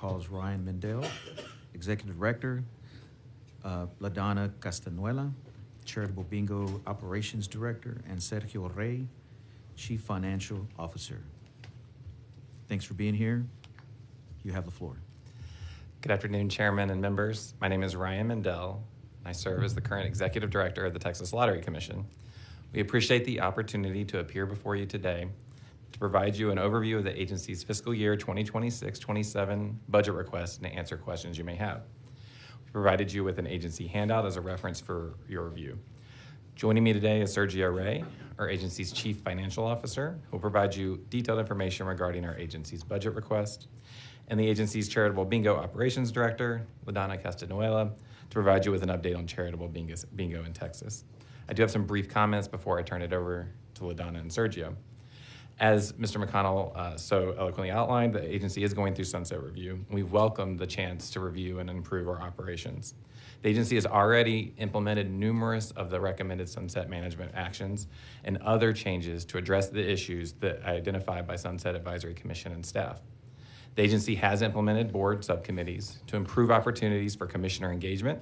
calls Ryan Mendel, Executive Director, LaDonna Castanuela, Charitable Bingo Operations Director, and Sergio Rey, Chief Financial Officer. Thanks for being here. You have the floor. Good afternoon, Chairman and members. My name is Ryan Mendel, and I serve as the current Executive Director of the Texas Lottery Commission. We appreciate the opportunity to appear before you today to provide you an overview of the agency's fiscal year 2026-27 budget request and to answer questions you may have. We provided you with an agency handout as a reference for your review. Joining me today is Sergio Rey, our agency's Chief Financial Officer, who will provide you detailed information regarding our agency's budget request, and the agency's Charitable Bingo Operations Director, LaDonna Castanuela, to provide you with an update on charitable bingo in Texas. I do have some brief comments before I turn it over to LaDonna and Sergio. As Mr. McConnell so eloquently outlined, the agency is going through sunset review. We welcome the chance to review and improve our operations. The agency has already implemented numerous of the recommended sunset management actions and other changes to address the issues that I identified by Sunset Advisory Commission and staff. The agency has implemented board subcommittees to improve opportunities for commissioner engagement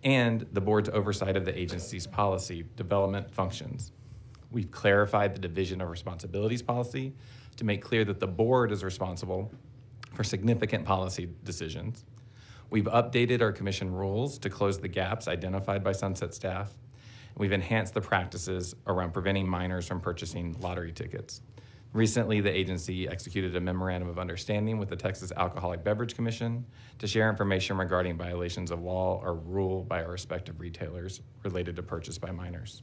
and the board's oversight of the agency's policy development functions. We've clarified the division of responsibilities policy to make clear that the board is responsible for significant policy decisions. We've updated our commission rules to close the gaps identified by Sunset staff. We've enhanced the practices around preventing minors from purchasing lottery tickets. Recently, the agency executed a memorandum of understanding with the Texas Alcoholic Beverage Commission to share information regarding violations of law or rule by our respective retailers related to purchase by minors.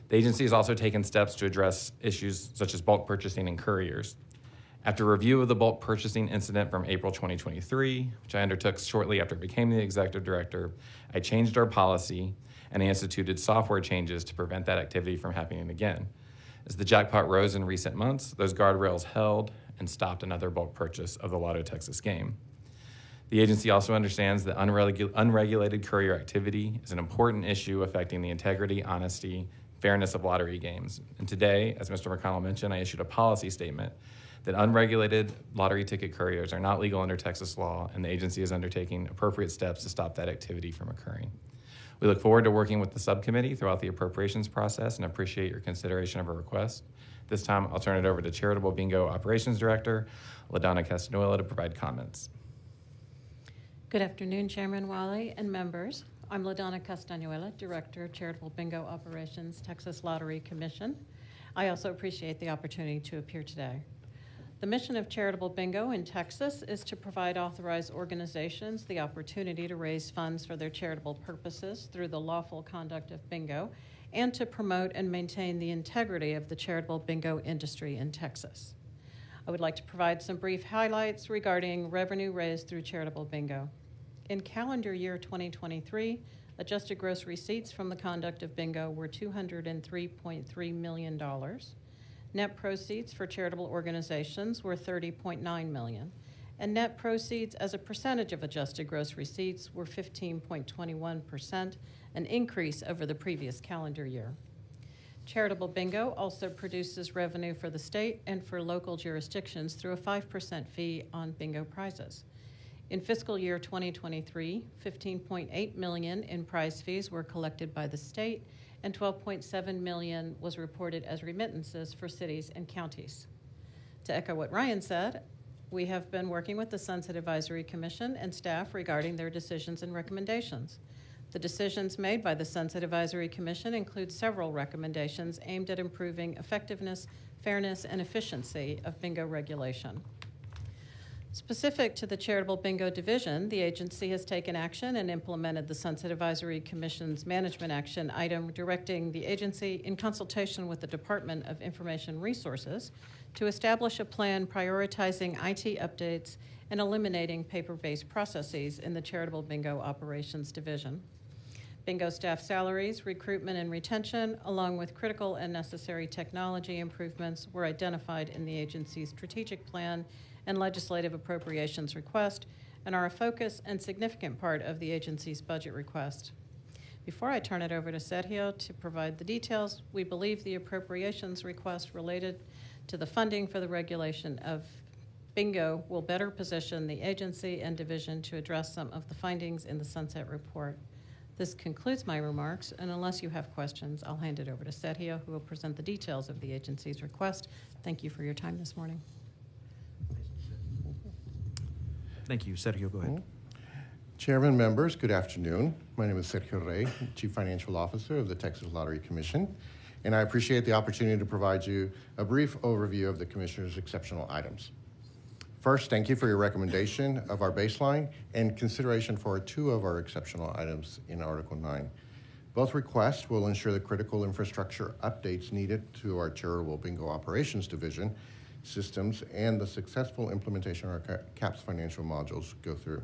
The agency has also taken steps to address issues such as bulk purchasing and couriers. After review of the bulk purchasing incident from April 2023, which I undertook shortly after I became the executive director, I changed our policy and I instituted software changes to prevent that activity from happening again. As the jackpot rose in recent months, those guardrails held and stopped another bulk purchase of the Lotto Texas game. The agency also understands that unregulated courier activity is an important issue affecting the integrity, honesty, fairness of lottery games. And today, as Mr. McConnell mentioned, I issued a policy statement that unregulated lottery ticket couriers are not legal under Texas law, and the agency is undertaking appropriate steps to stop that activity from occurring. We look forward to working with the subcommittee throughout the appropriations process and appreciate your consideration of our request. This time, I'll turn it over to Charitable Bingo Operations Director, LaDonna Castanuela, to provide comments. Good afternoon, Chairman Wiley and members. I'm LaDonna Castanuela, Director of Charitable Bingo Operations, Texas Lottery Commission. I also appreciate the opportunity to appear today. The mission of Charitable Bingo in Texas is to provide authorized organizations the opportunity to raise funds for their charitable purposes through the lawful conduct of bingo and to promote and maintain the integrity of the charitable bingo industry in Texas. I would like to provide some brief highlights regarding revenue raised through charitable bingo. In calendar year 2023, adjusted gross receipts from the conduct of bingo were $203.3 million. Net proceeds for charitable organizations were $30.9 million, and net proceeds as a percentage of adjusted gross receipts were 15.21%, an increase over the previous calendar year. Charitable bingo also produces revenue for the state and for local jurisdictions through a 5% fee on bingo prizes. In fiscal year 2023, $15.8 million in prize fees were collected by the state, and $12.7 million was reported as remittances for cities and counties. To echo what Ryan said, we have been working with the Sunset Advisory Commission and staff regarding their decisions and recommendations. The decisions made by the Sunset Advisory Commission include several recommendations aimed at improving effectiveness, fairness, and efficiency of bingo regulation. Specific to the Charitable Bingo Division, the agency has taken action and implemented the Sunset Advisory Commission's management action item directing the agency, in consultation with the Department of Information Resources, to establish a plan prioritizing IT updates and eliminating paper-based processes in the Charitable Bingo Operations Division. Bingo staff salaries, recruitment and retention, along with critical and necessary technology improvements, were identified in the agency's strategic plan and legislative appropriations request, and are a focus and significant part of the agency's budget request. Before I turn it over to Sergio to provide the details, we believe the appropriations request related to the funding for the regulation of bingo will better position the agency and division to address some of the findings in the Sunset Report. This concludes my remarks, and unless you have questions, I'll hand it over to Sergio, who will present the details of the agency's request. Thank you for your time this morning. Thank you. Sergio, go ahead. Chairman, members, good afternoon. My name is Sergio Rey, Chief Financial Officer of the Texas Lottery Commission, and I appreciate the opportunity to provide you a brief overview of the Commissioner's exceptional items. First, thank you for your recommendation of our baseline and consideration for two of our exceptional items in Article 9. Both requests will ensure the critical infrastructure updates needed to our charitable bingo operations division systems and the successful implementation of our CAPS financial modules go through.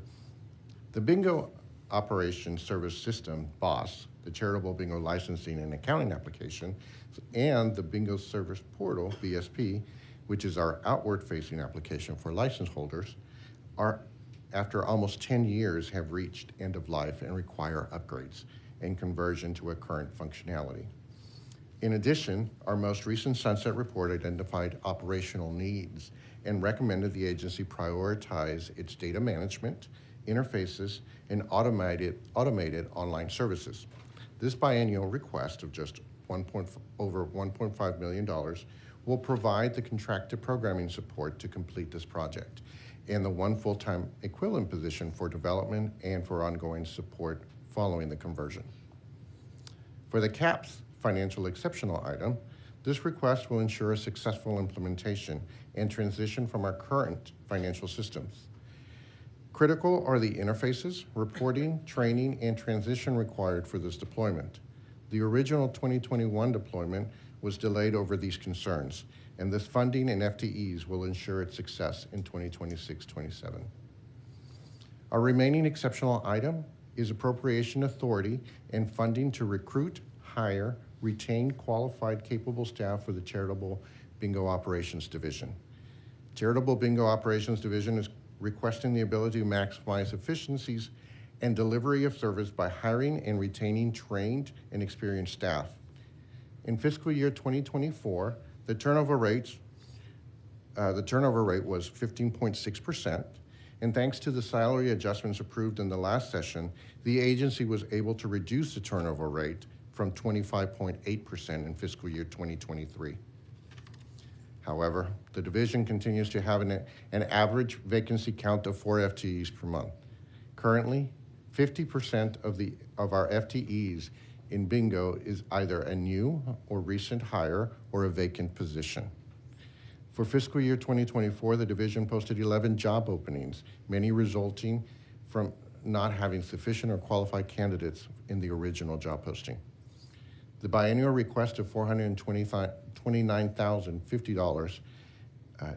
The Bingo Operations Service System, BOSS, the Charitable Bingo Licensing and Accounting Application, and the Bingo Service Portal, BSP, which is our outward-facing application for license holders, are, after almost 10 years, have reached end of life and require upgrades and conversion to a current functionality. In addition, our most recent Sunset Report identified operational needs and recommended the agency prioritize its data management, interfaces, and automated online services. This biennial request of just over $1.5 million will provide the contracted programming support to complete this project and the one full-time equivalent position for development and for ongoing support following the conversion. For the CAPS financial exceptional item, this request will ensure a successful implementation and transition from our current financial systems. Critical are the interfaces, reporting, training, and transition required for this deployment. The original 2021 deployment was delayed over these concerns, and this funding and FTEs will ensure its success in 2026-27. Our remaining exceptional item is appropriation authority and funding to recruit, hire, retain qualified, capable staff for the Charitable Bingo Operations Division. Charitable Bingo Operations Division is requesting the ability to maximize efficiencies and delivery of service by hiring and retaining trained and experienced staff. In fiscal year 2024, the turnover rate was 15.6%, and thanks to the salary adjustments approved in the last session, the agency was able to reduce the turnover rate from 25.8% in fiscal year 2023. However, the division continues to have an average vacancy count of 4 FTEs per month. Currently, 50% of our FTEs in bingo is either a new or recent hire or a vacant position. For fiscal year 2024, the division posted 11 job openings, many resulting from not having sufficient or qualified candidates in the original job posting. The biennial request of $429,050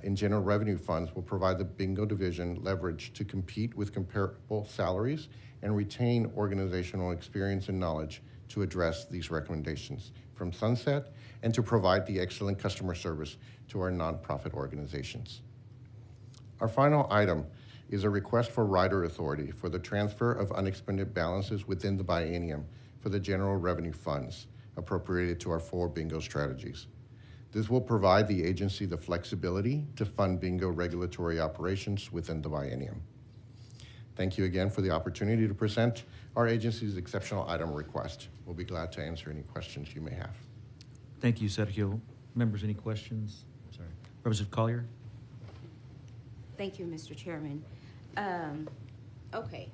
in general revenue funds will provide the bingo division leverage to compete with comparable salaries and retain organizational experience and knowledge to address these recommendations from Sunset and to provide the excellent customer service to our nonprofit organizations. Our final item is a request for rider authority for the transfer of unexpended balances within the biennium for the general revenue funds appropriated to our 4 bingo strategies. This will provide the agency the flexibility to fund bingo regulatory operations within the biennium. Thank you again for the opportunity to present our agency's exceptional item request. We'll be glad to answer any questions you may have. Thank you, Sergio. Members, any questions? Sorry. Representative Collier? Thank you, Mr. Chairman. Okay.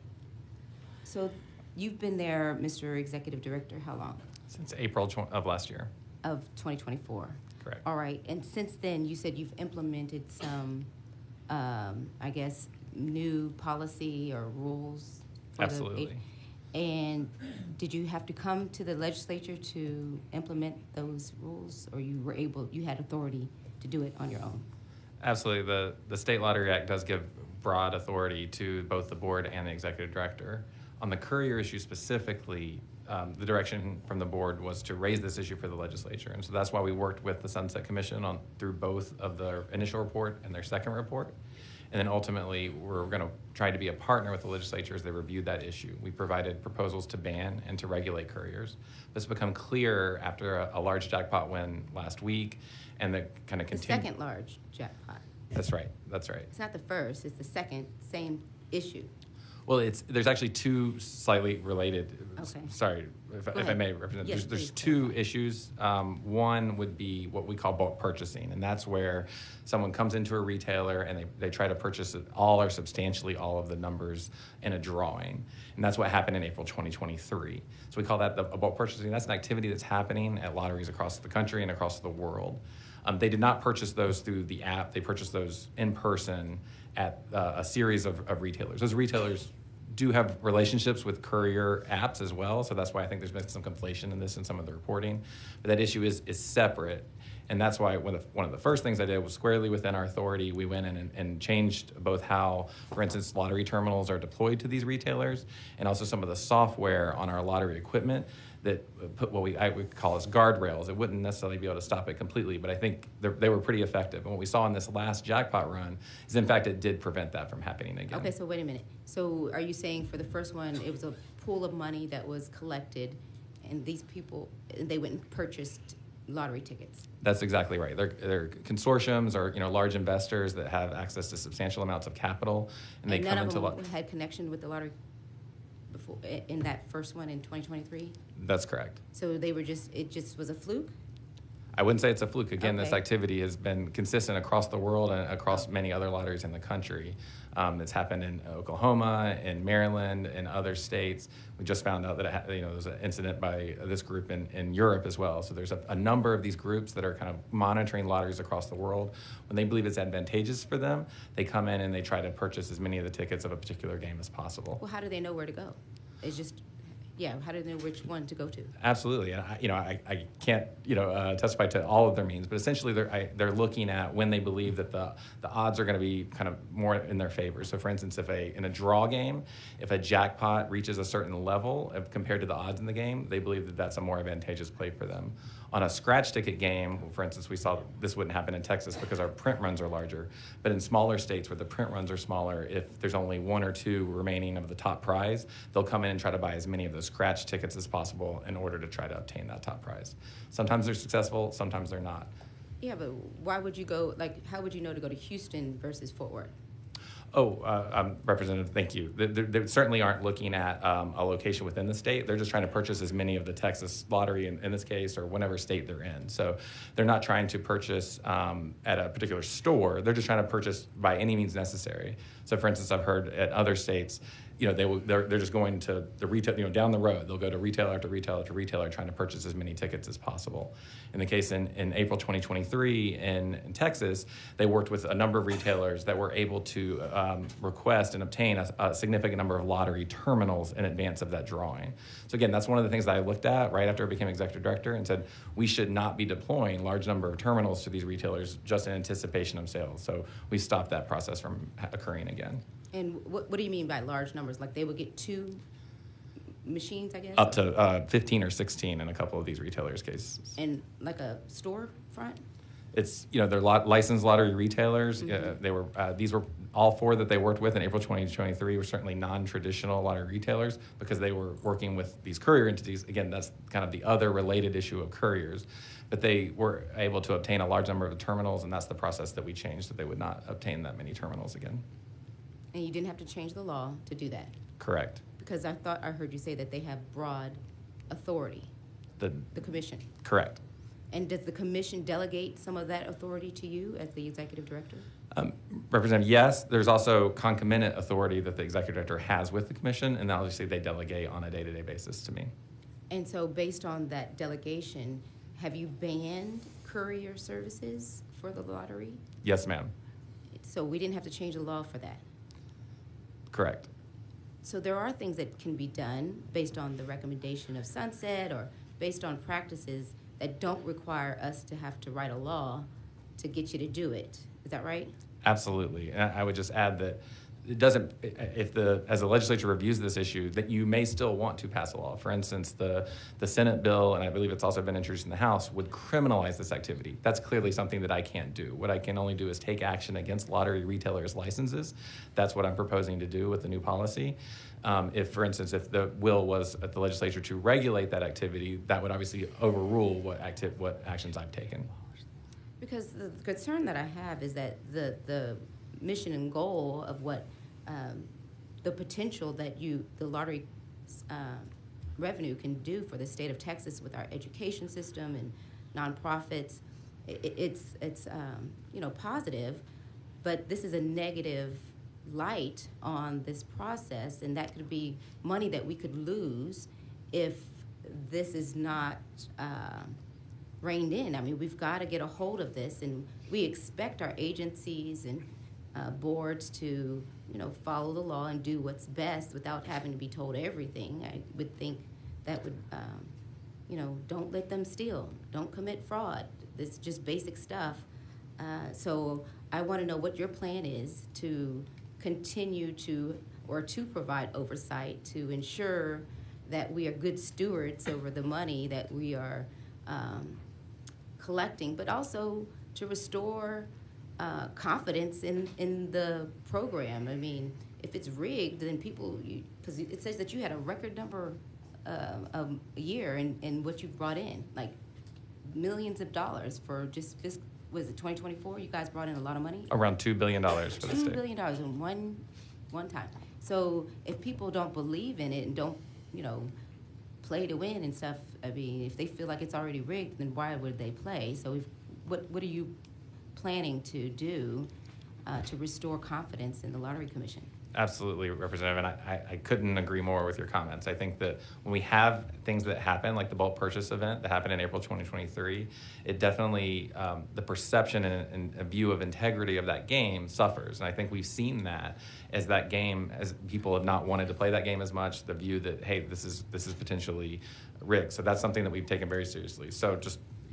So you've been there, Mr. Executive Director, how long? Since April of last year. Of 2024. Correct. All right. And since then, you said you've implemented some, I guess, new policy or rules? Absolutely. And did you have to come to the legislature to implement those rules, or you had authority to do it on your own? Absolutely. The State Lottery Act does give broad authority to both the board and the executive director. On the courier issue specifically, the direction from the board was to raise this issue for the legislature. And so that's why we worked with the Sunset Commission through both of their initial report and their second report. And then ultimately, we're going to try to be a partner with the legislature as they reviewed that issue. We provided proposals to ban and to regulate couriers. This become clear after a large jackpot win last week, and the kind of The second large jackpot. That's right. That's right. It's not the first, it's the second, same issue. Well, there's actually two slightly related. Okay. Sorry, if I ahead. may represent. Yes, There's please. two issues. One would be what we call bulk purchasing, and that's where someone comes into a retailer and they try to purchase all or substantially all of the numbers in a drawing, and that's what happened in April 2023. So we call that a bulk purchasing. That's an activity that's happening at lotteries across the country and across the world. They did not purchase those through the app. They purchased those in person at a series of retailers. Those retailers do have relationships with courier apps as well, so that's why I think there's been some conflation in this in some of the reporting. But that issue is separate, and that's why one of the first things I did was squarely within our authority. We went in and changed both how, for instance, lottery terminals are deployed to these retailers, and also some of the software on our lottery equipment that put what I would call as guardrails. It wouldn't necessarily be able to stop it completely, but I think they were pretty effective. And what we saw in this last jackpot run is, in fact, it did prevent that from happening again. Okay, so wait a minute. So are you saying for the first one, it was a pool of money that was collected, and these people, they went and purchased lottery tickets? That's exactly right. They're consortiums or large investors that have access to substantial amounts of capital, and they come into none of them had connection with the lottery before in that first one in 2023. That's correct. So it just was a fluke. I wouldn't say it's a fluke. Again, this Okay. activity has been consistent across the world and across many other lotteries in the country. It's happened in Oklahoma, in Maryland, in other states. We just found out that there was an incident by this group in Europe as well. So there's a number of these groups that are kind of monitoring lotteries across the world. When they believe it's advantageous for them, they come in and they try to purchase as many of the tickets of a particular game as possible. Well, how do they know where to go? It's just, how do they know which one to go to? Absolutely, and I can't testify to all of their means, but essentially they're looking at when they believe that the odds are going to be kind of more in their favor. So, for instance, in a draw game, if a jackpot reaches a certain level compared to the odds in the game, they believe that that's a more advantageous play for them. On a scratch ticket game, for instance, we saw this wouldn't happen in Texas because our print runs are larger, but in smaller states where the print runs are smaller, if there's only one or two remaining of the top prize, they'll come in and try to buy as many of those scratch tickets as possible in order to try to obtain that top prize. Sometimes they're successful, sometimes they're not. Yeah, but why would you go, how would you know to go to Houston versus Fort Worth? Representative, thank you. They certainly aren't looking at a location within the state. They're just trying to purchase as many of the Texas lottery in this case, or whatever state they're in. So they're not trying to purchase at a particular store. They're just trying to purchase by any means necessary. So, for instance, I've heard at other states, they're just going to the retail, down the road. They'll go to retailer after retailer after retailer trying to purchase as many tickets as possible. In the case in April 2023 in Texas, they worked with a number of retailers that were able to request and obtain a significant number of lottery terminals in advance of that drawing. So again, that's one of the things that I looked at right after I became executive director and said, we should not be deploying large number of terminals to these retailers just in anticipation of sales. So we stopped that process from occurring again. And what do you mean by large numbers? Like they would get 2 machines, I guess? Up to 15 or 16 in a couple of these retailers' cases. And like a storefront? It's, they're licensed lottery retailers. Mm-hmm. These were all 4 that they worked with in April 2023 were certainly non-traditional lottery retailers because they were working with these courier entities. Again, that's kind of the other related issue of couriers. But they were able to obtain a large number of terminals, and that's the process that we changed, that they would not obtain that many terminals again. And you didn't have to change the law to do that? Correct. Because I thought I heard you say that they have broad authority, the commission. Correct. And does the commission delegate some of that authority to you as the executive director? Representative, yes. There's also concomitant authority that the executive director has with the commission, and obviously they delegate on a day-to-day basis to me. And so based on that delegation, have you banned courier services for the lottery? Yes, ma'am. So we didn't have to change the law for that? Correct. So there are things that can be done based on the recommendation of Sunset or based on practices that don't require us to have to write a law to get you to do it. Is that right? Absolutely. And I would just add that it doesn't, as the legislature reviews this issue, that you may still want to pass a law. For instance, the Senate bill, and I believe it's also been introduced in the House, would criminalize this activity. That's clearly something that I can't do. What I can only do is take action against lottery retailers' licenses. That's what I'm proposing to do with the new policy. If, for instance, if the will was at the legislature to regulate that activity, that would obviously overrule what actions I've taken. Because the concern that I have is that the mission and goal of what the potential that the lottery revenue can do for the state of Texas with our education system and nonprofits, it's positive, but this is a negative light on this process, and that could be money that we could lose if this is not reined in. I mean, we've got to get a hold of this, and we expect our agencies and boards to, follow the law and do what's best without having to be told everything. I would think that would, don't let them steal, don't commit fraud. This is just basic stuff. So I want to know what your plan is to continue to provide oversight to ensure that we are good stewards over the money that we are collecting, but also to restore confidence in the program. I mean, if it's rigged, then because it says that you had a record number a year in what you've brought in, like millions of dollars for just was it 2024? You guys brought in a lot of money? Around $2 billion for the state. $2 billion in one time. So if people don't believe in it and don't, play to win and stuff, I mean, if they feel like it's already rigged, then why would they play? So what are you planning to do to restore confidence in the Lottery Commission? Absolutely, Representative, and I couldn't agree more with your comments. I think that when we have things that happen, like the bulk purchase event that happened in April 2023, it definitely, the perception and a view of integrity of that game suffers. And I think we've seen that as that game, as people have not wanted to play that game as much, the view that, hey, this is potentially rigged. So that's something that we've taken very seriously. So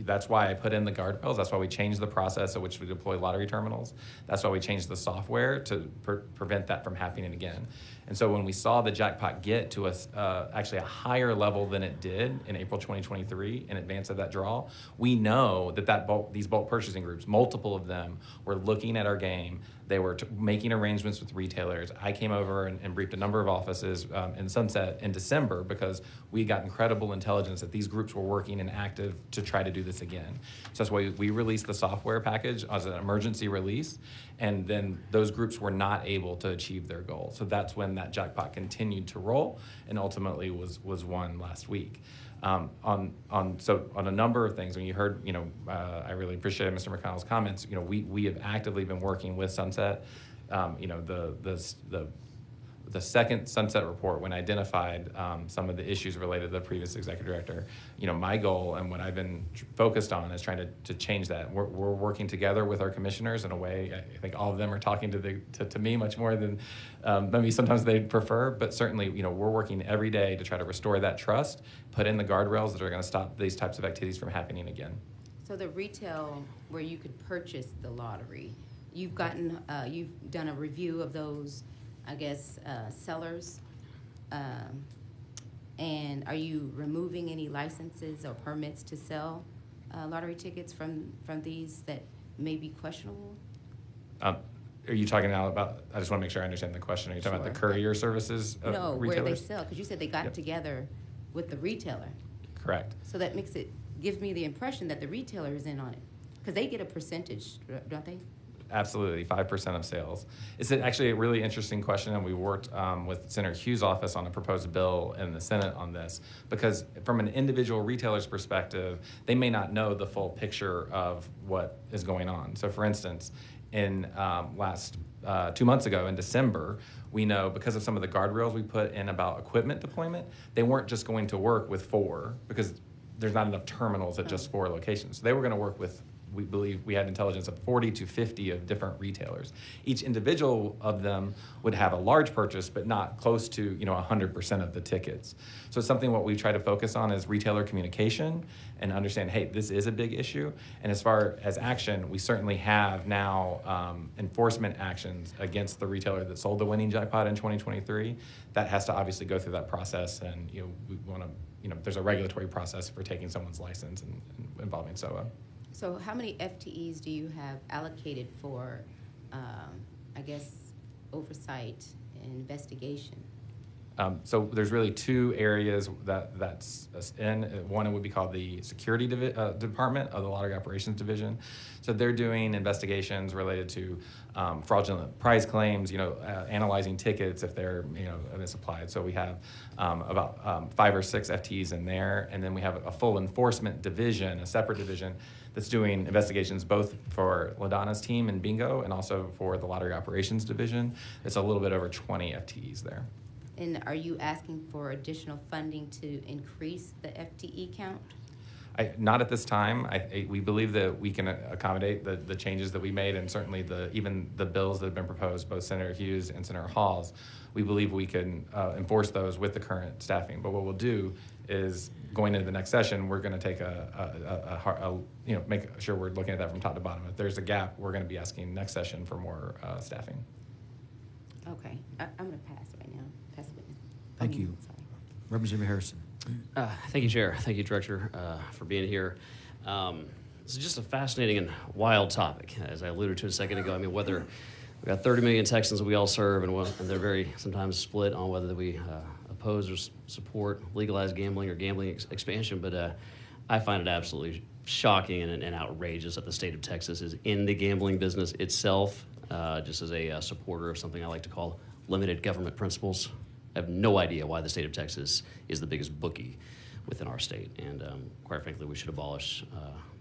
that's why I put in the guardrails. That's why we changed the process at which we deploy lottery terminals. That's why we changed the software to prevent that from happening again. And so when we saw the jackpot get to actually a higher level than it did in April 2023 in advance of that draw, we know that these bulk purchasing groups, multiple of them, were looking at our game. They were making arrangements with retailers. I came over and briefed a number of offices in Sunset in December because we got incredible intelligence that these groups were working and active to try to do this again. So that's why we released the software package as an emergency release, and then those groups were not able to achieve their goal. So that's when that jackpot continued to roll and ultimately was won last week. On a number of things, when you heard, I really appreciated Mr. McConnell's comments. We have actively been working with Sunset. The second Sunset report, when I identified some of the issues related to the previous executive director, my goal and what I've been focused on is trying to change that. We're working together with our commissioners in a way. I think all of them are talking to me much more than maybe sometimes they'd prefer, but certainly, we're working every day to try to restore that trust, put in the guardrails that are going to stop these types of activities from happening again. So the retail where you could purchase the lottery, you've done a review of those, I guess, sellers, and are you removing any licenses or permits to sell lottery tickets from these that may be questionable? Are you talking now about, I just want to make sure I understand the question. Are you talking about the courier services of No, retailers? where they sell, because you said they got together with the retailer. Correct. So that gives me the impression that the retailer is in on it, because they get a percentage, don't they? Absolutely, 5% of sales. It's actually a really interesting question, and we worked with Senator Hughes' office on a proposed bill in the Senate on this, because from an individual retailer's perspective, they may not know the full picture of what is going on. So for instance, in last 2 months ago in December, we know because of some of the guardrails we put in about equipment deployment, they weren't just going to work with 4 because there's not enough terminals at just 4 locations. So they were going to work with, we believe we had intelligence of 40 to 50 of different retailers. Each individual of them would have a large purchase, but not close to 100% of the tickets. So it's something what we try to focus on is retailer communication and understand, hey, this is a big issue. And as far as action, we certainly have now enforcement actions against the retailer that sold the winning jackpot in 2023. That has to obviously go through that process, and we want to, there's a regulatory process for taking someone's license and involving SOA. So how many FTEs do you have allocated for, I guess, oversight and investigation? So there's really two areas that's in. One would be called the security department of the Lottery Operations Division. So they're doing investigations related to fraudulent prize claims, analyzing tickets if they're, misapplied. So we have about 5 or 6 FTEs in there. And then we have a full enforcement division, a separate division that's doing investigations both for LaDonna's team in bingo and also for the Lottery Operations Division. It's a little bit over 20 FTEs there. And are you asking for additional funding to increase the FTE count? Not at this time. We believe that we can accommodate the changes that we made, and certainly even the bills that have been proposed, both Senator Hughes and Senator Hall's. We believe we can enforce those with the current staffing. But what we'll do is, going into the next session, we're going to take make sure we're looking at that from top to bottom. If there's a gap, we're going to be asking next session for more staffing. Okay, I'm going to pass right now. Pass the witness. Thank you. Sorry. Representative Harrison. Thank you, Chair. Thank you, Director, for being here. This is just a fascinating and wild topic, as I alluded to a second ago. I mean, whether we've got 30 million Texans that we all serve, and they're very sometimes split on whether we oppose or support legalized gambling or gambling expansion. But I find it absolutely shocking and outrageous that the state of Texas is in the gambling business itself, just as a supporter of something I like to call limited government principles. I have no idea why the state of Texas is the biggest bookie within our state, and quite frankly, we should abolish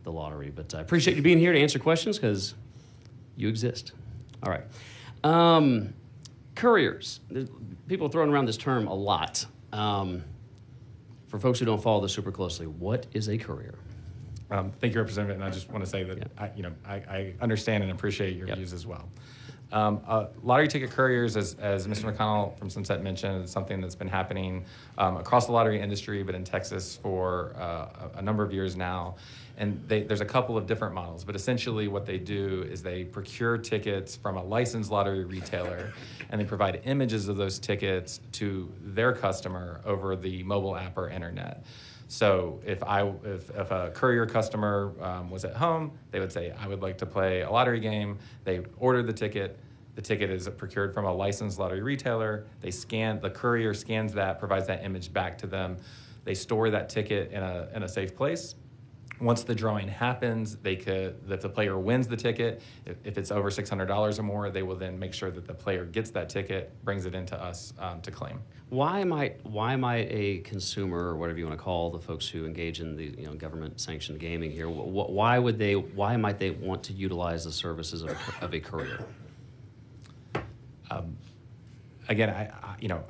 the lottery. But I appreciate you being here to answer questions because you exist. All right. Couriers. People are throwing around this term a lot. For folks who don't follow this super closely, what is a courier? Thank you, Representative, and I just want to say that I understand and appreciate your views as well. Lottery ticket couriers, as Mr. McConnell from Sunset mentioned, is something that's been happening across the lottery industry, but in Texas for a number of years now. And there's a couple of different models, but essentially what they do is they procure tickets from a licensed lottery retailer, and they provide images of those tickets to their customer over the mobile app or internet. So if a courier customer was at home, they would say, I would like to play a lottery game. They order the ticket. The ticket is procured from a licensed lottery retailer. The courier scans that, provides that image back to them. They store that ticket in a safe place. Once the drawing happens, if the player wins the ticket, if it's over $600 or more, they will then make sure that the player gets that ticket, brings it into us to claim. Why might a consumer, or whatever you want to call the folks who engage in the government-sanctioned gaming here, why might they want to utilize the services of a courier? Again,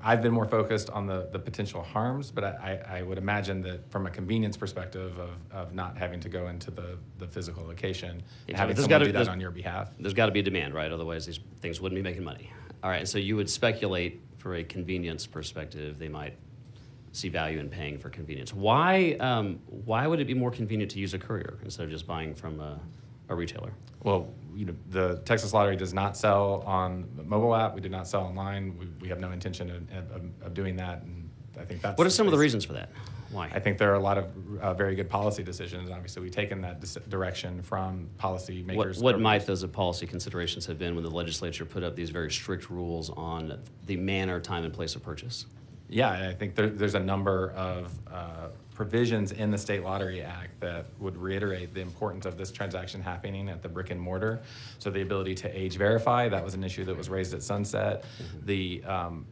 I've been more focused on the potential harms, but I would imagine that from a convenience perspective of not having to go into the physical location, and having someone do that on your behalf. There's got to be demand, right? Otherwise, these things wouldn't be making money. All right, and so you would speculate, for a convenience perspective, they might see value in paying for convenience. Why would it be more convenient to use a courier instead of just buying from a retailer? Well, the Texas Lottery does not sell on the mobile app. We do not sell online. We have no intention of doing that, and I think that's... What are some of the reasons for that? Why? I think there are a lot of very good policy decisions, and obviously we've taken that direction from policy makers. What might those policy considerations have been when the legislature put up these very strict rules on the manner, time, and place of purchase? Yeah, I think there's a number of provisions in the State Lottery Act that would reiterate the importance of this transaction happening at the brick and mortar. So the ability to age verify, that was an issue that was raised at Sunset. Mm-hmm. The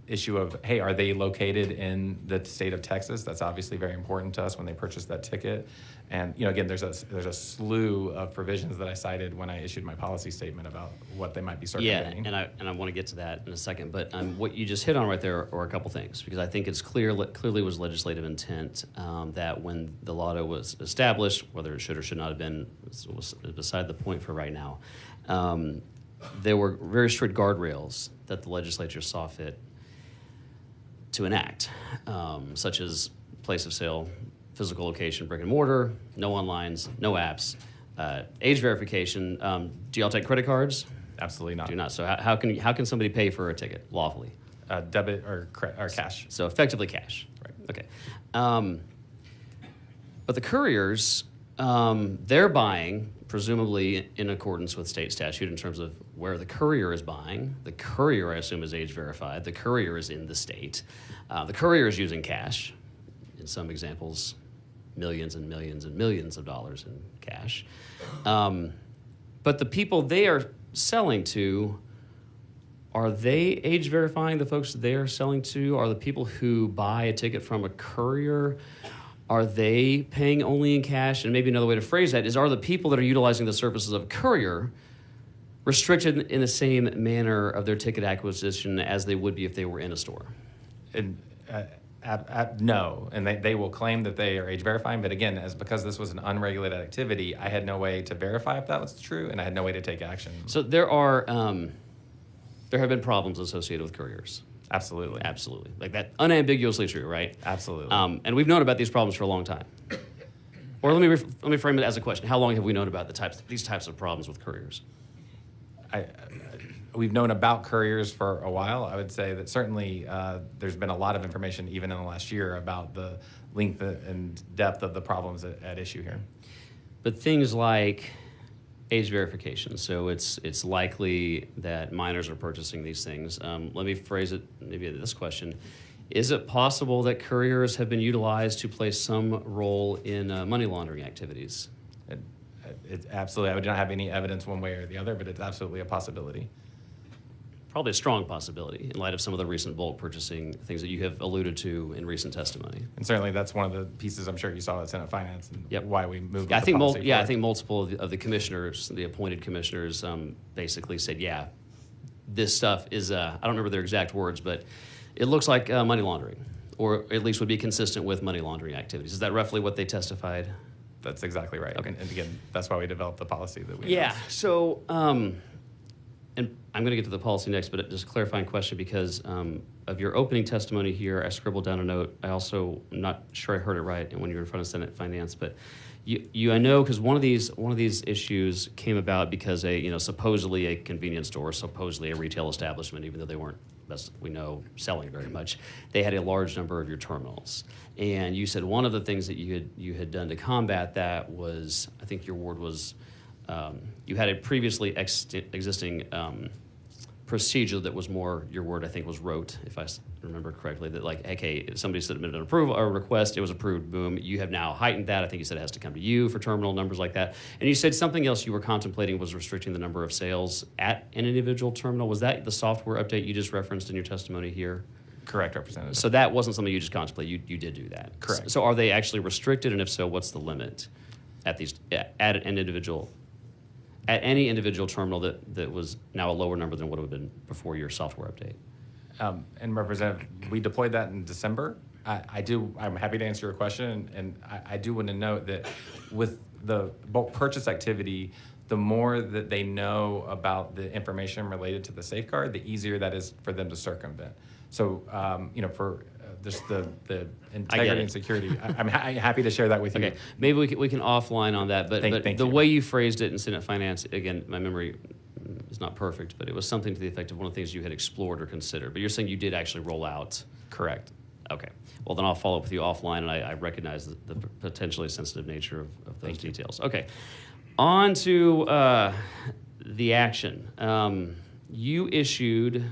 issue of, hey, are they located in the state of Texas? That's obviously very important to us when they purchase that ticket. And again, there's a slew of provisions that I cited when I issued my policy statement about what they might be circumventing. Yeah, and I want to get to that in a second. But what you just hit on right there are a couple things, because I think it's clearly was legislative intent that when the lotto was established, whether it should or should not have been, was beside the point for right now. There were very strict guardrails that the legislature saw fit to enact, such as place of sale, physical location, brick and mortar, no onlines, no apps, age verification. Do y'all take credit cards? Absolutely not. Do not. So how can somebody pay for a ticket lawfully? Debit or cash. So effectively cash. Right. Okay. But the couriers, they're buying presumably in accordance with state statute in terms of where the courier is buying. The courier, I assume, is age verified. The courier is in the state. The courier is using cash. In some examples, millions and millions and millions of dollars in cash. But the people they are selling to, are they age verifying the folks they are selling to? Are the people who buy a ticket from a courier, are they paying only in cash? And maybe another way to phrase that is, are the people that are utilizing the services of a courier restricted in the same manner of their ticket acquisition as they would be if they were in a store? And, no, and they will claim that they are age verifying, but again, because this was an unregulated activity, I had no way to verify if that was true, and I had no way to take action. So there have been problems associated with couriers. Absolutely. Absolutely. Like that, unambiguously true, right? Absolutely. And we've known about these problems for a long time. Or let me frame it as a question. How long have we known about these types of problems with couriers? We've known about couriers for a while. I would say that certainly there's been a lot of information, even in the last year, about the length and depth of the problems at issue here. But things like age verification. So it's likely that minors are purchasing these things. Let me phrase it maybe this question. Is it possible that couriers have been utilized to play some role in money laundering activities? It's absolutely, I do not have any evidence one way or the other, but it's absolutely a possibility. Probably a strong possibility in light of some of the recent bulk purchasing things that you have alluded to in recent testimony. And certainly that's one of the pieces I'm sure you saw at Senate Finance and Yep. why we moved Yeah, with the policy I forward. think multiple of the commissioners, the appointed commissioners, basically said, yeah, this stuff is, I don't remember their exact words, but it looks like money laundering, or at least would be consistent with money laundering activities. Is that roughly what they testified? That's exactly right. Okay. And again, that's why we developed the policy that we Yeah, announced. so, and I'm going to get to the policy next, but just a clarifying question because of your opening testimony here, I scribbled down a note. I also, I'm not sure I heard it right when you were in front of Senate Finance, but I know because one of these issues came about because supposedly a convenience store, supposedly a retail establishment, even though they weren't, best we know, selling very much, they had a large number of your terminals. And you said one of the things that you had done to combat that was, I think your word was, you had a previously existing procedure that was more, your word I think was rote, if I remember correctly, that like, okay, if somebody submitted an approval or request, it was approved, boom. You have now heightened that. I think you said it has to come to you for terminal numbers like that. And you said something else you were contemplating was restricting the number of sales at an individual terminal. Was that the software update you just referenced in your testimony here? Correct, Representative. So that wasn't something you just contemplated. You did do that. Correct. So are they actually restricted? And if so, what's the limit at any individual terminal that was now a lower number than what it would have been before your software update? And Representative, we deployed that in December. I'm happy to answer your question, and I do want to note that with the bulk purchase activity, the more that they know about the information related to the safeguard, the easier that is for them to circumvent. So, for just the integrity and security, I'm happy to share that with you. Okay, maybe we can offline on that, but Thank the you. way you phrased it in Senate Finance, again, my memory is not perfect, but it was something to the effect of one of the things you had explored or considered. But you're saying you did actually roll out. Correct. Okay. Well, then I'll follow up with you offline, and I recognize the potentially sensitive nature of those details. Okay. On to the action. You issued,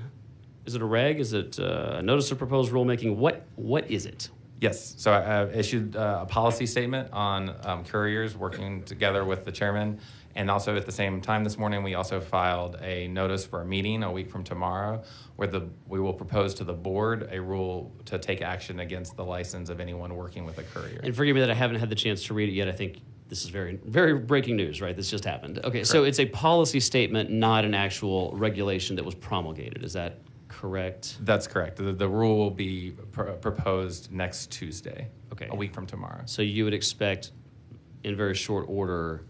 is it a reg? Is it a notice of proposed rulemaking? What is it? Yes. So I issued a policy statement on couriers working together with the chairman. And also at the same time this morning, we also filed a notice for a meeting a week from tomorrow where we will propose to the board a rule to take action against the license of anyone working with a courier. And forgive me that I haven't had the chance to read it yet. I think this is very, very breaking news, right? This just happened. Okay, correct. So it's a policy statement, not an actual regulation that was promulgated. Is that correct? That's correct. The rule will be proposed next Tuesday, Okay. a week from tomorrow. So you would expect in very short order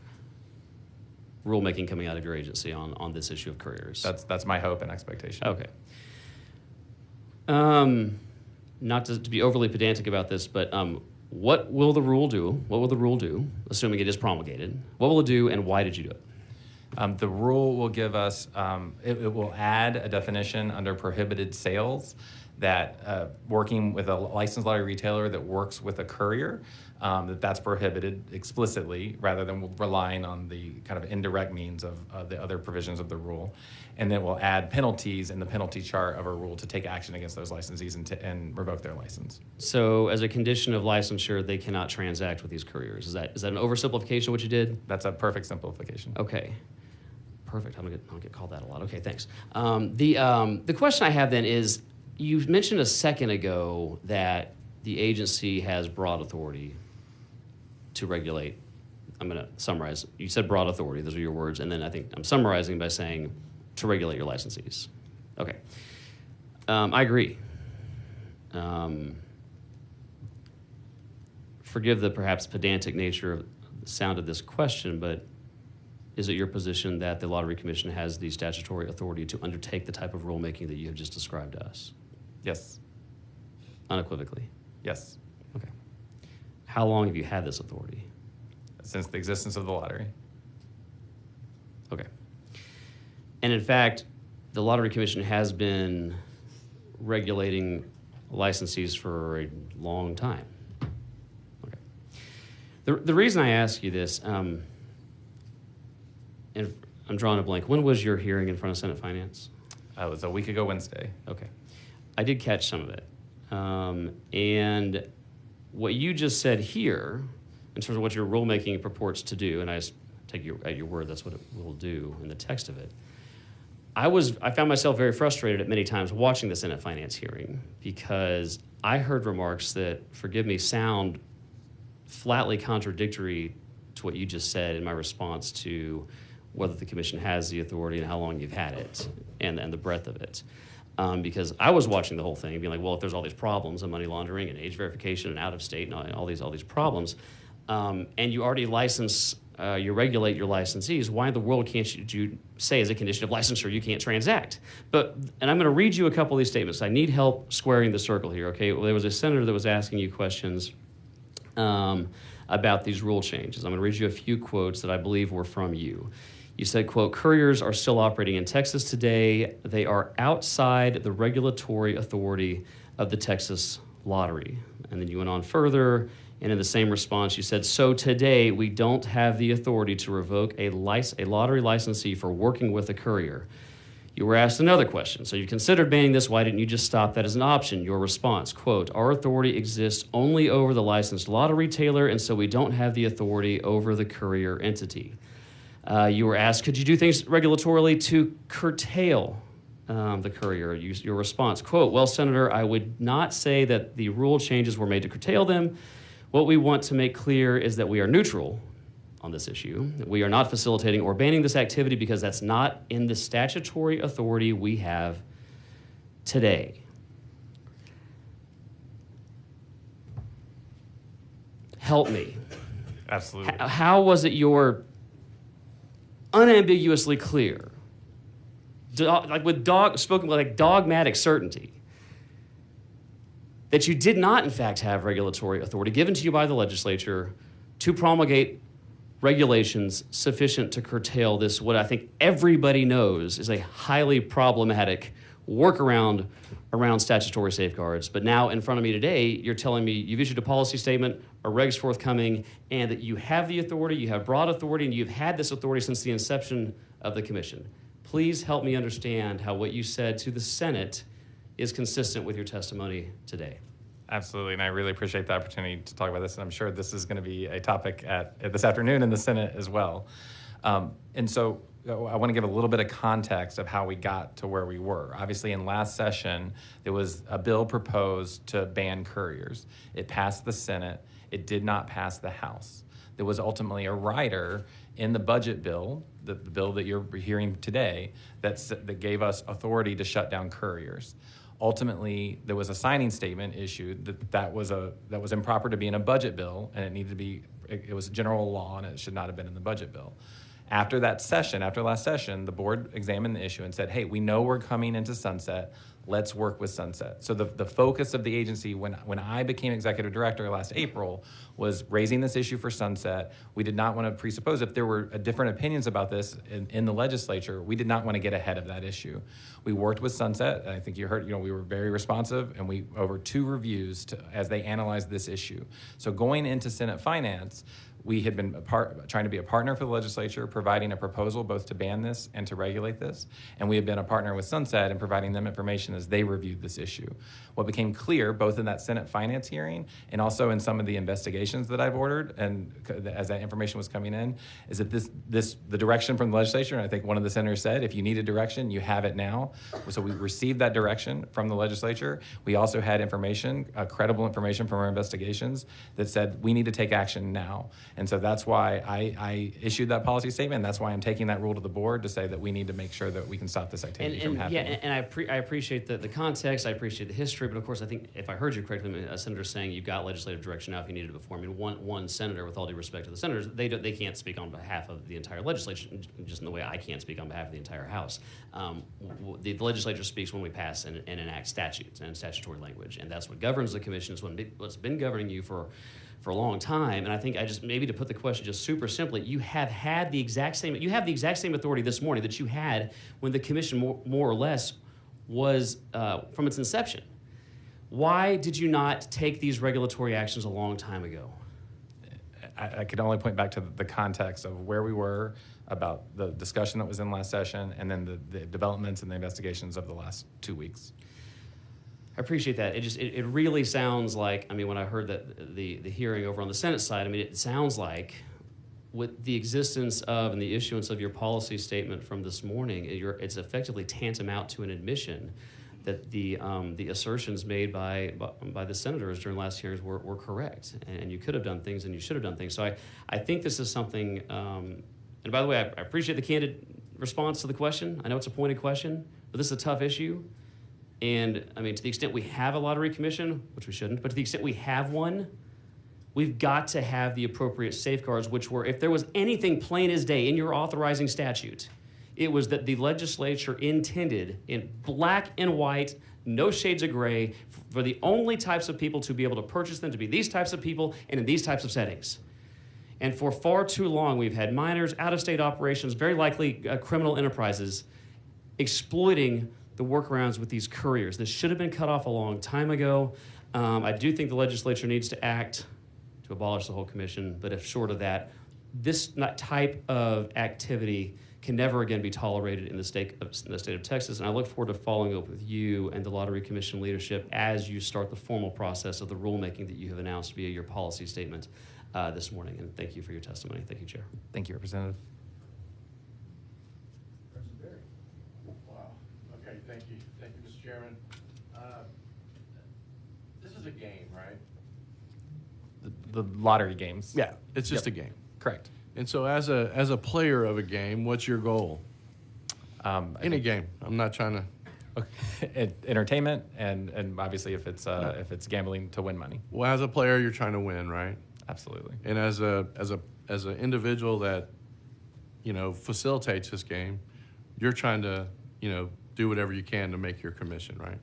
rulemaking coming out of your agency on this issue of couriers. That's my hope and expectation. Okay. Not to be overly pedantic about this, but what will the rule do? What will the rule do, assuming it is promulgated? What will it do, and why did you do it? The rule will give us, it will add a definition under prohibited sales that working with a licensed lottery retailer that works with a courier, that's prohibited explicitly rather than relying on the kind of indirect means of the other provisions of the rule. And then we'll add penalties in the penalty chart of a rule to take action against those licensees and revoke their license. So as a condition of licensure, they cannot transact with these couriers. Is that an oversimplification of what you did? That's a perfect simplification. Okay. Perfect. I'm gonna get called that a lot. Okay, thanks. The question I have then is, you mentioned a second ago that the agency has broad authority to regulate. I'm going to summarize. You said broad authority. Those are your words. And then I think I'm summarizing by saying to regulate your licensees. Okay. I agree. Forgive the perhaps pedantic nature of the sound of this question, but is it your position that the Lottery Commission has the statutory authority to undertake the type of rulemaking that you have just described to us? Yes. Unequivocally? Yes. Okay. How long have you had this authority? Since the existence of the lottery. Okay. And in fact, the Lottery Commission has been regulating licensees for a long time. Okay. The reason I ask you this, and I'm drawing a blank, when was your hearing in front of Senate Finance? It was a week ago Wednesday. Okay. I did catch some of it. And what you just said here, in terms of what your rulemaking purports to do, and I just take you at your word, that's what it will do in the text of it. I found myself very frustrated at many times watching the Senate Finance hearing because I heard remarks that, forgive me, sound flatly contradictory to what you just said in my response to whether the commission has the authority and how long you've had it and the breadth of it. Because I was watching the whole thing being like, well, if there's all these problems of money laundering and age verification and out of state and all these problems, and you already license, you regulate your licensees, why in the world can't you say as a condition of licensure you can't transact? And I'm going to read you a couple of these statements. I need help squaring the circle here, okay? Well, there was a senator that was asking you questions about these rule changes. I'm going to read you a few quotes that I believe were from you. You said, quote, couriers are still operating in Texas today. They are outside the regulatory authority of the Texas Lottery. And then you went on further, and in the same response, you said, so today we don't have the authority to revoke a lottery licensee for working with a courier. You were asked another question. So you considered banning this. Why didn't you just stop that as an option? Your response, quote, our authority exists only over the licensed lottery retailer, and so we don't have the authority over the courier entity. You were asked, could you do things regulatorily to curtail the courier? Your response, quote, well, Senator, I would not say that the rule changes were made to curtail them. What we want to make clear is that we are neutral on this issue. We are not facilitating or banning this activity because that's not in the statutory authority we have today. Help me. Absolutely. How was it your unambiguously clear, spoken with like dogmatic certainty, that you did not in fact have regulatory authority given to you by the legislature to promulgate regulations sufficient to curtail this, what I think everybody knows is a highly problematic workaround around statutory safeguards. But now in front of me today, you're telling me you've issued a policy statement, a reg's forthcoming, and that you have the authority, you have broad authority, and you've had this authority since the inception of the commission. Please help me understand how what you said to the Senate is consistent with your testimony today. Absolutely, and I really appreciate the opportunity to talk about this, and I'm sure this is going to be a topic at this afternoon in the Senate as well. And so I want to give a little bit of context of how we got to where we were. Obviously, in last session, there was a bill proposed to ban couriers. It passed the Senate. It did not pass the House. There was ultimately a rider in the budget bill, the bill that you're hearing today, that gave us authority to shut down couriers. Ultimately, there was a signing statement issued that was improper to be in a budget bill, and it was general law, and it should not have been in the budget bill. After last session, the board examined the issue and said, hey, we know we're coming into sunset. let's work with Sunset. So the focus of the agency when I became executive director last April was raising this issue for Sunset. We did not want to presuppose if there were different opinions about this in the legislature, we did not want to get ahead of that issue. We worked with Sunset, and I think you heard, we were very responsive, and we over 2 reviews as they analyzed this issue. So going into Senate Finance, we had been trying to be a partner for the legislature, providing a proposal both to ban this and to regulate this. And we had been a partner with Sunset in providing them information as they reviewed this issue. What became clear, both in that Senate Finance hearing and also in some of the investigations that I've ordered, and as that information was coming in, is that the direction from the legislature, and I think one of the senators said, if you need a direction, you have it now. So we received that direction from the legislature. We also had information, credible information from our investigations that said we need to take action now. And so that's why I issued that policy statement. And that's why I'm taking that rule to the board to say that we need to make sure that we can stop this activity from happening. Yeah, and I appreciate the context. I appreciate the history. But of course, I think if I heard you correctly, a senator saying you've got legislative direction now if you needed it before. I mean, one senator, with all due respect to the senators, they can't speak on behalf of the entire legislature, just in the way I can't speak on behalf of the entire House. The legislature speaks when we pass and enact statutes and statutory language, and that's what governs the commission. It's what's been governing you for a long time. And I think maybe to put the question just super simply, you have the exact same authority this morning that you had when the commission more or less was from its inception. Why did you not take these regulatory actions a long time ago? I could only point back to the context of where we were about the discussion that was in last session and then the developments and the investigations of the last 2 weeks. I appreciate that. It really sounds like, when I heard that the hearing over on the Senate side, it sounds like with the existence of and the issuance of your policy statement from this morning, it's effectively tantamount to an admission that the assertions made by the senators during last hearings were correct, and you could have done things and you should have done things. So I think this is something, and by the way, I appreciate the candid response to the question. I know it's a pointed question, but this is a tough issue. And to the extent we have a lottery commission, which we shouldn't, but to the extent we have one, we've got to have the appropriate safeguards, which were, if there was anything plain as day in your authorizing statute, it was that the legislature intended in black and white, no shades of gray, for the only types of people to be able to purchase them to be these types of people and in these types of settings. And for far too long, we've had minors, out-of-state operations, very likely criminal enterprises, exploiting the workarounds with these couriers. This should have been cut off a long time ago. I do think the legislature needs to act to abolish the whole commission, but if short of that, this type of activity can never again be tolerated in the state of Texas. And I look forward to following up with you and the Lottery Commission leadership as you start the formal process of the rulemaking that you have announced via your policy statement this morning. And thank you for your testimony. Thank you, Chair. Thank you, Representative. Wow. Okay, thank you. Thank you, Mr. Chairman. This is a game, right? The lottery games. Yeah, it's just Yep. a game. Correct. And so as a player of a game, what's your goal? Any game. I'm not trying to. Entertainment and obviously if it's gambling to win money. Well, as a player, you're trying to win, right? Absolutely. And as an individual that, facilitates this game, you're trying to, do whatever you can to make your commission, right?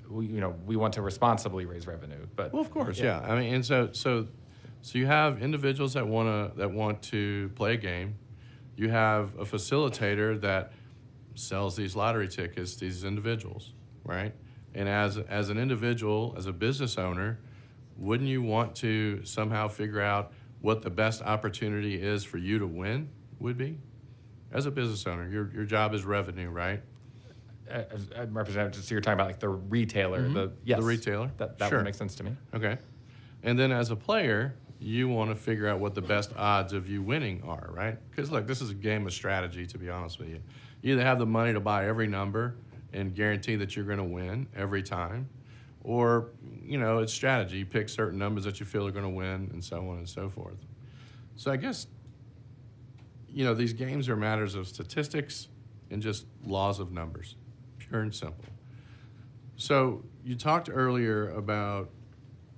We want to responsibly raise revenue, but Well, of course, yeah. And so you have individuals that want to play a game. You have a facilitator that sells these lottery tickets to these individuals, right? And as an individual, as a business owner, wouldn't you want to somehow figure out what the best opportunity is for you to win would be? As a business owner, your job is revenue, right? Representative, so you're talking about like the retailer, Mm-hmm. The retailer? That Sure. would make sense to me. Okay. And then as a player, you want to figure out what the best odds of you winning are, right? Because look, this is a game of strategy, to be honest with you. You either have the money to buy every number and guarantee that you're going to win every time, or, it's strategy. You pick certain numbers that you feel are going to win and so on and so forth. So I guess, these games are matters of statistics and just laws of numbers, pure and simple. So you talked earlier about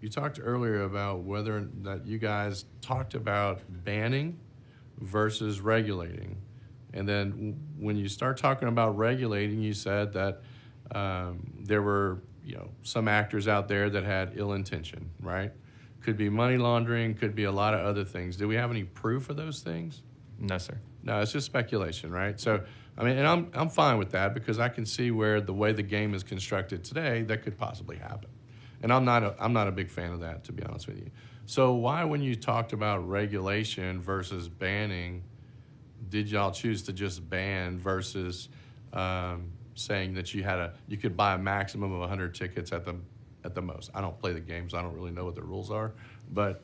whether that you guys talked about banning versus regulating. And then when you start talking about regulating, you said that, There were, some actors out there that had ill intention, right? Could be money laundering, could be a lot of other things. Do we have any proof of those things? No, sir. No, it's just speculation, right? So, I mean, and I'm fine with that because I can see where the way the game is constructed today, that could possibly happen. And I'm not a big fan of that, to be honest with you. So why, when you talked about regulation versus banning, did y'all choose to just ban versus saying that you could buy a maximum of 100 tickets at the most? I don't play the games. I don't really know what the rules are, but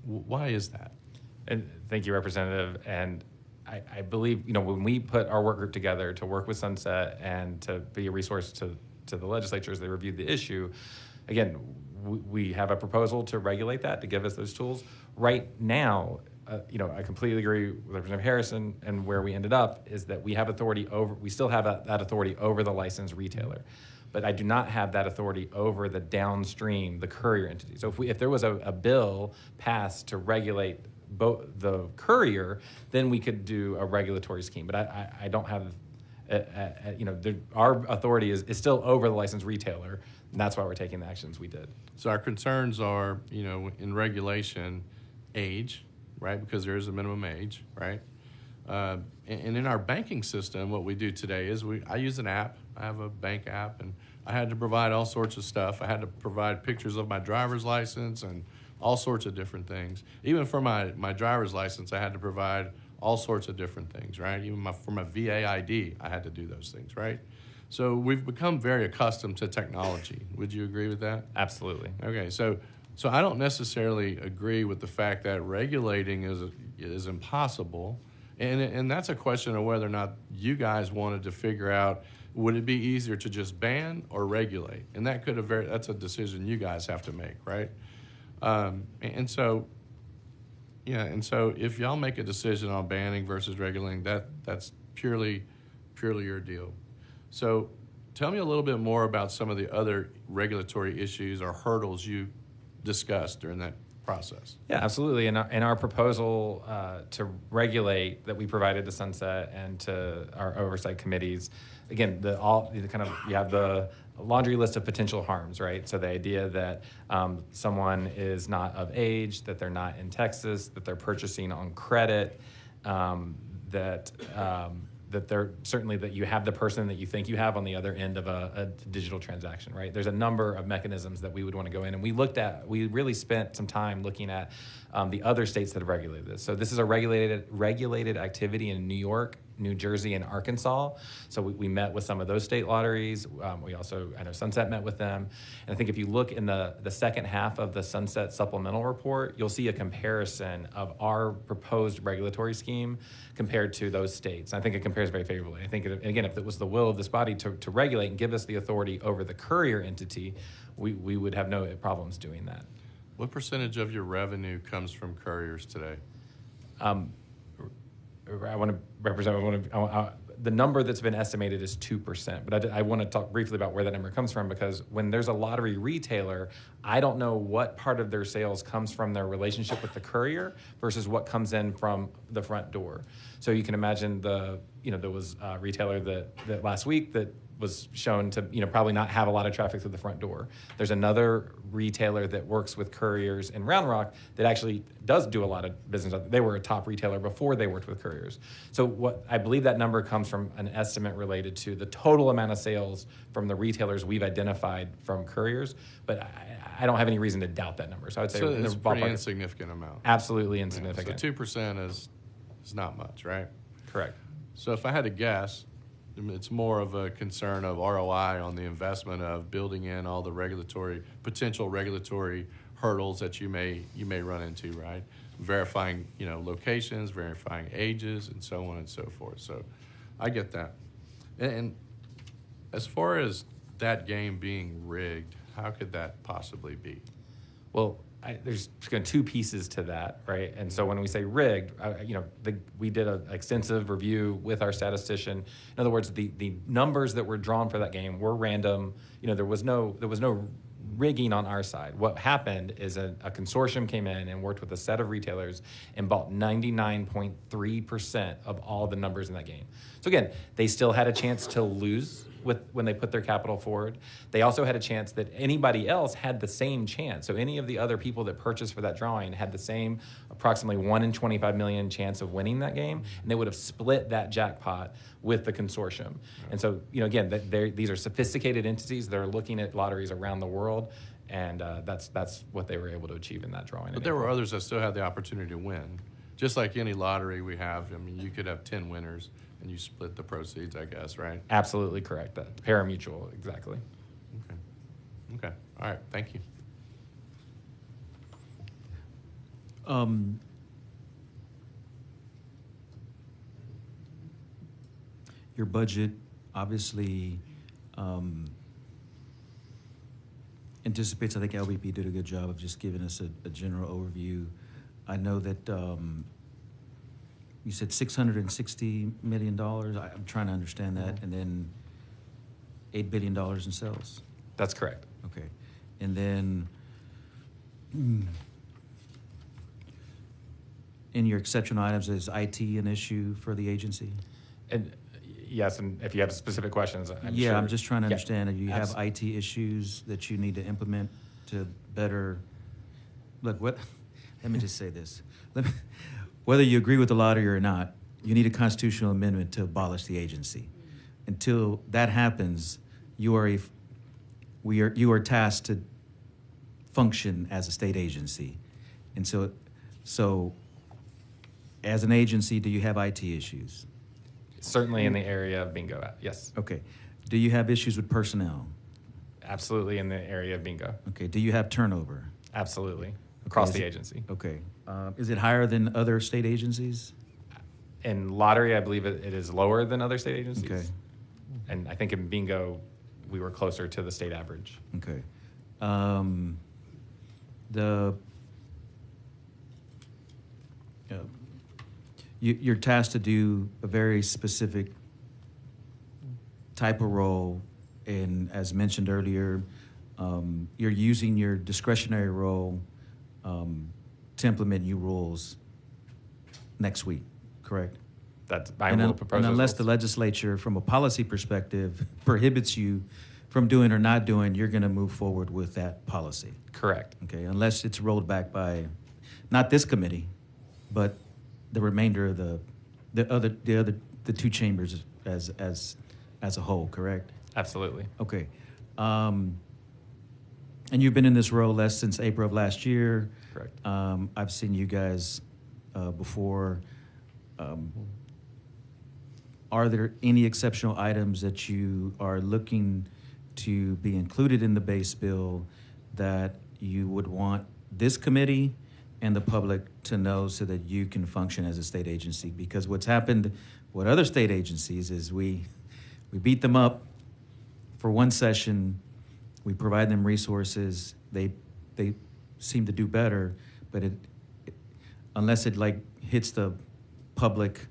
why is that? And thank you, Representative. And I believe, when we put our work group together to work with Sunset and to be a resource to the legislature as they reviewed the issue, again, we have a proposal to regulate that, to give us those tools. Right now, I completely agree with Representative Harrison, and where we ended up is that we still have that authority over the licensed retailer. But I do not have that authority over the downstream, the courier entity. So if there was a bill passed to regulate both the courier, then we could do a regulatory scheme. But I don't have, our authority is still over the licensed retailer, and that's why we're taking the actions we did. So our concerns are, in regulation, age, right? Because there is a minimum age, right? And in our banking system, what we do today is I use an app. I have a bank app, and I had to provide all sorts of stuff. I had to provide pictures of my driver's license and all sorts of different things. Even for my driver's license, I had to provide all sorts of different things, right? Even for my VA ID, I had to do those things, right? So we've become very accustomed to technology. Would you agree with that? Absolutely. Okay, so I don't necessarily agree with the fact that regulating is impossible, and that's a question of whether or not you guys wanted to figure out, would it be easier to just ban or regulate? And that's a decision you guys have to make, right? And so if y'all make a decision on banning versus regulating, that's purely your deal. So tell me a little bit more about some of the other regulatory issues or hurdles you discussed during that process. Yeah, absolutely. In our proposal to regulate that we provided to Sunset and to our oversight committees, again, you have the laundry list of potential harms, right? So the idea that someone is not of age, that they're not in Texas, that they're purchasing on credit, that they're certainly that you have the person that you think you have on the other end of a digital transaction, right? There's a number of mechanisms that we would want to go in, and we really spent some time looking at the other states that have regulated this. So this is a regulated activity in New York, New Jersey, and Arkansas. So we met with some of those state lotteries. We also, I know Sunset met with them. And I think if you look in the second half of the Sunset supplemental report, you'll see a comparison of our proposed regulatory scheme compared to those states. And I think it compares very favorably. I think, again, if it was the will of this body to regulate and give us the authority over the courier entity, we would have no problems doing that. What percentage of your revenue comes from couriers today? I want to represent, the number that's been estimated is 2%, but I want to talk briefly about where that number comes from, because when there's a lottery retailer, I don't know what part of their sales comes from their relationship with the courier versus what comes in from the front door. So you can imagine there was a retailer that last week that was shown to probably not have a lot of traffic through the front door. There's another retailer that works with couriers in Round Rock that actually does do a lot of business. They were a top retailer before they worked with couriers. So what I believe that number comes from an estimate related to the total amount of sales from the retailers we've identified from couriers, but I don't have any reason to doubt that number. So I would say it's a pretty insignificant amount. Absolutely insignificant. So 2% is not much, right? Correct. So if I had to guess, it's more of a concern of ROI on the investment of building in all the potential regulatory hurdles that you may run into, right? Verifying, locations, verifying ages, and so on and so forth. So I get that. And as far as that game being rigged, how could that possibly be? Well, there's two pieces to that, right? And so when we say rigged, we did an extensive review with our statistician. In other words, the numbers that were drawn for that game were random. There was no rigging on our side. What happened is a consortium came in and worked with a set of retailers and bought 99.3% of all the numbers in that game. So again, they still had a chance to lose when they put their capital forward. They also had a chance that anybody else had the same chance. So any of the other people that purchased for that drawing had the same approximately 1 in 25 million chance of winning that game, and they would have split that jackpot with the consortium. And so, again, these are sophisticated entities that are looking at lotteries around the world, and that's what they were able to achieve in that drawing. But there were others that still had the opportunity to win. Just like any lottery we have, I mean, you could have 10 winners and you split the proceeds, I guess, right? Absolutely correct. That pari-mutuel, exactly. Okay. All right. Thank you. Your budget obviously anticipates, I think LBP did a good job of just giving us a general overview. I know that you said $660 million. I'm trying to understand that. And then $8 billion in sales. That's correct. Okay. And then in your exceptional items, is IT an issue for the agency? And yes, and if you have specific questions, I'm Yeah, sure. I'm just trying to Yeah. understand. Do you have Abs- IT issues that you need to implement to better? Look, let me just say this. Whether you agree with the lottery or not, you need a constitutional amendment to abolish the agency. Until that happens, you are tasked to function as a state agency. And so as an agency, do you have IT issues? Certainly in the area of bingo, yes. Okay. Do you have issues with personnel? Absolutely in the area of bingo. Okay. Do you have turnover? Absolutely. Across Is the it- agency. Okay. Is it higher than other state agencies? In lottery, I believe it is lower than other state agencies. Okay. And I think in bingo, we were closer to the state average. Okay. You're tasked to do a very specific type of role, and as mentioned earlier, you're using your discretionary role to implement new rules next week, correct? That's I And will un- propose and those unless rules. the legislature, from a policy perspective, prohibits you from doing or not doing, you're going to move forward with that policy. Correct. Okay, unless it's rolled back by, not this committee, but the remainder of the two chambers as a whole. Correct? Absolutely. Okay. And you've been in this role since April of last year. Correct. I've seen you guys before. Are there any exceptional items that you are looking to be included in the base bill that you would want this committee and the public to know so that you can function as a state agency? Because what's happened with other state agencies is we beat them up for one session, we provide them resources, they seem to do better, but unless it like hits the public,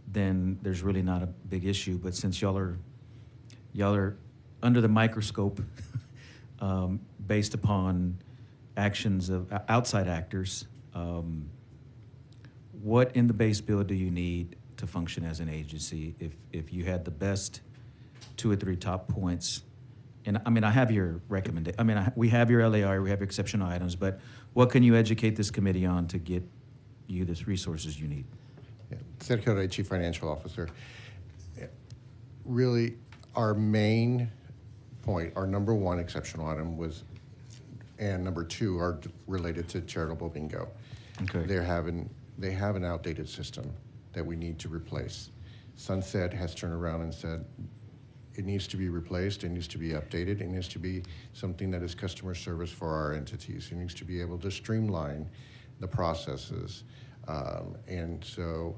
then there's really not a big issue. But since y'all are under the microscope based upon actions of outside actors, what in the base bill do you need to function as an agency? If you had the best 2 or 3 top points, and I mean, I have your recommendation. I mean, we have your LAR, we have exceptional items, but what can you educate this committee on to get you the resources you need? Yeah. Sergio Rey, Chief Financial Officer. Really, our main point, our number 1 exceptional item was, and number 2 are related to charitable bingo. Okay. They have an outdated system that we need to replace. Sunset has turned around and said it needs to be replaced, it needs to be updated, it needs to be something that is customer service for our entities. It needs to be able to streamline the processes. And so,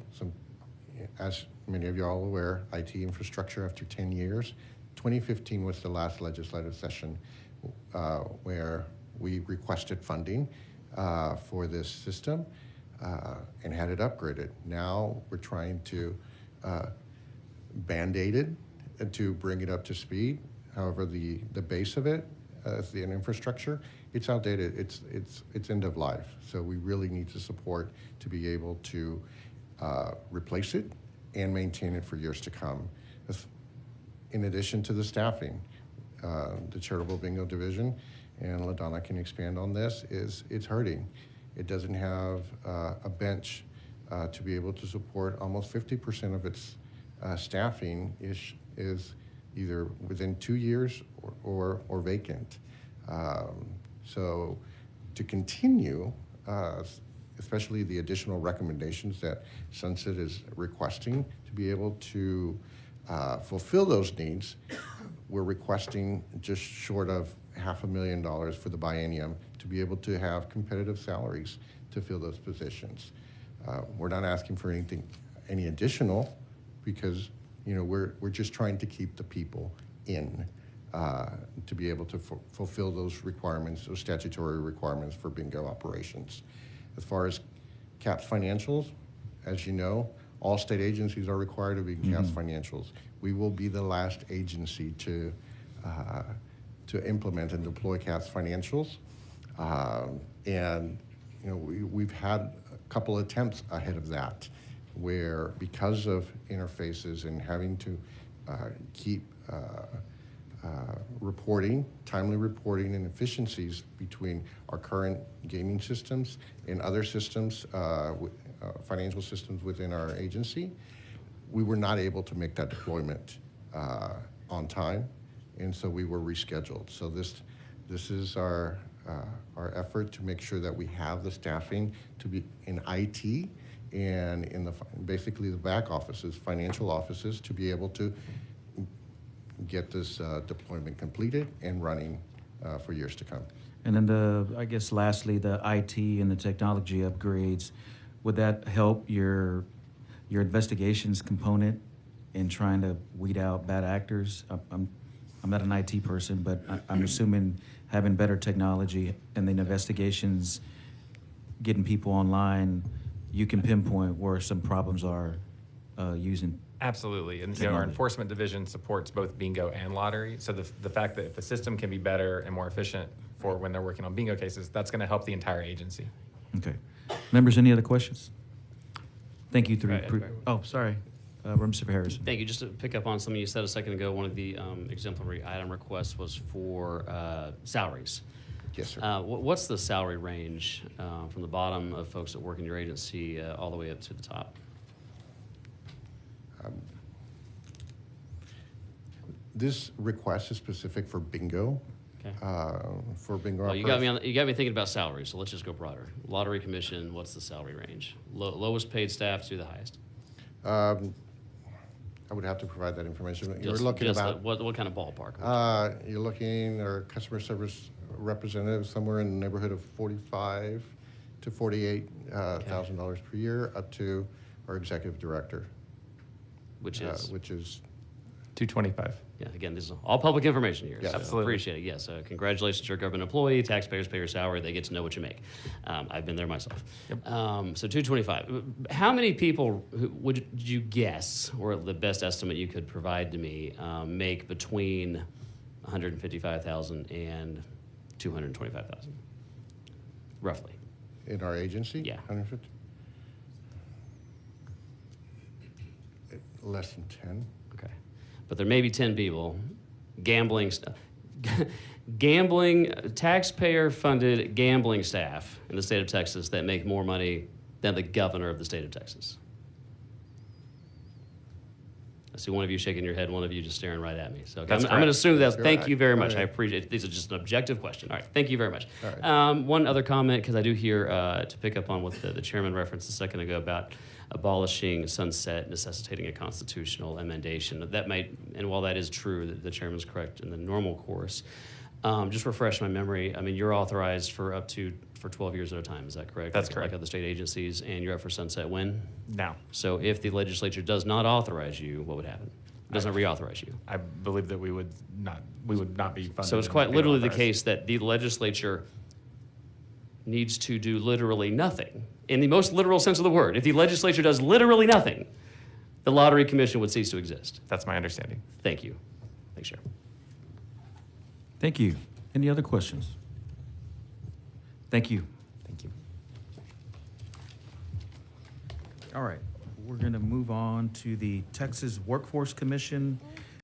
as many of you are all aware, IT infrastructure after 10 years, 2015 was the last legislative session where we requested funding for this system and had it upgraded. Now we're trying to band-aid it and to bring it up to speed. However, the base of it, the infrastructure, it's outdated. It's end of life. So we really need to support to be able to replace it and maintain it for years to come. in addition to the staffing, the charitable bingo division, and LaDonna can expand on this, is it's hurting. It doesn't have a bench to be able to support. Almost 50% of its staffing is either within 2 years or vacant. So to continue, especially the additional recommendations that Sunset is requesting to be able to fulfill those needs, we're requesting just short of $500,000 for the biennium to be able to have competitive salaries to fill those positions. We're not asking for any additional, because we're just trying to keep the people in to be able to fulfill those requirements, those statutory requirements for bingo operations. As far as CAPS financials, as you know, all state agencies are required to be CAPS financials. We will be the last agency to implement and deploy CAPS financials, and we've had a couple attempts ahead of that, where because of interfaces and having to keep timely reporting and efficiencies between our current gaming systems and other systems, financial systems within our agency, we were not able to make that deployment on time, and so we were rescheduled. So this is our effort to make sure that we have the staffing to be in IT and in basically the back offices, financial offices, to be able to get this deployment completed and running for years to come. And then I guess lastly, the IT and the technology upgrades, would that help your investigations component in trying to weed out bad actors? I'm not an IT person, but I'm assuming having better technology and then investigations, getting people online, you can pinpoint where some problems are using. Absolutely, and our enforcement division supports both bingo and lottery. So the fact that if the system can be better and more efficient for when they're working on bingo cases, that's going to help the entire agency. Okay. Members, any other questions? Thank you. Right. Oh, sorry. Representative Harrison. Thank you. Just to pick up on something you said a second ago, one of the exemplary item requests was for salaries. Yes, sir. What's the salary range from the bottom of folks that work in your agency all the way up to the top? This request is specific for bingo. Okay. For bingo. Well, you got me thinking about salaries, so let's just go broader. Lottery commission, what's the salary range? Lowest paid staff to the highest? I would have to provide that information. You're Just looking about what kind of ballpark? you're looking our customer service representative somewhere in the neighborhood of $45,000 to $48,000 per year, up to our executive director, which is 225. yeah. Again, this is all public information here. Yes. So Absolutely. appreciate it. Yes. Congratulations to your government employee. Taxpayers pay your salary. They get to know what you make. I've been there myself. Yep. So 225. How many people would you guess, or the best estimate you could provide to me, make between 155,000 and 225,000, roughly? in our agency. Yeah. 150. Less than 10. Okay. But there may be 10 people gambling, taxpayer-funded gambling staff in the state of Texas that make more money than the governor of the state of Texas. I see one of you shaking your head, one of you just staring right at me. So I'm going to assume that. Thank you very much. I appreciate it. These are just an objective question. All right. Thank you very much. All right. One other comment, because I do hear, to pick up on what the chairman referenced a second ago about abolishing sunset, necessitating a constitutional amendation. That might, and while that is true, the chairman's correct in the normal course, just refresh my memory. I mean, you're authorized for 12 years at a time. Is that correct? That's correct. Like other state agencies, and you're up for sunset when? Now, So if the legislature does not authorize you, what would happen? Does not reauthorize you. I believe that we would not be funded. So it's and quite be literally the authorized. case that the legislature needs to do literally nothing. In the most literal sense of the word, if the legislature does literally nothing, the Lottery Commission would cease to exist. That's my understanding. Thank you. Thanks, Chair. Thank you. Any other questions? Thank you. Thank you. All right, we're going to move on to the Texas Workforce Commission.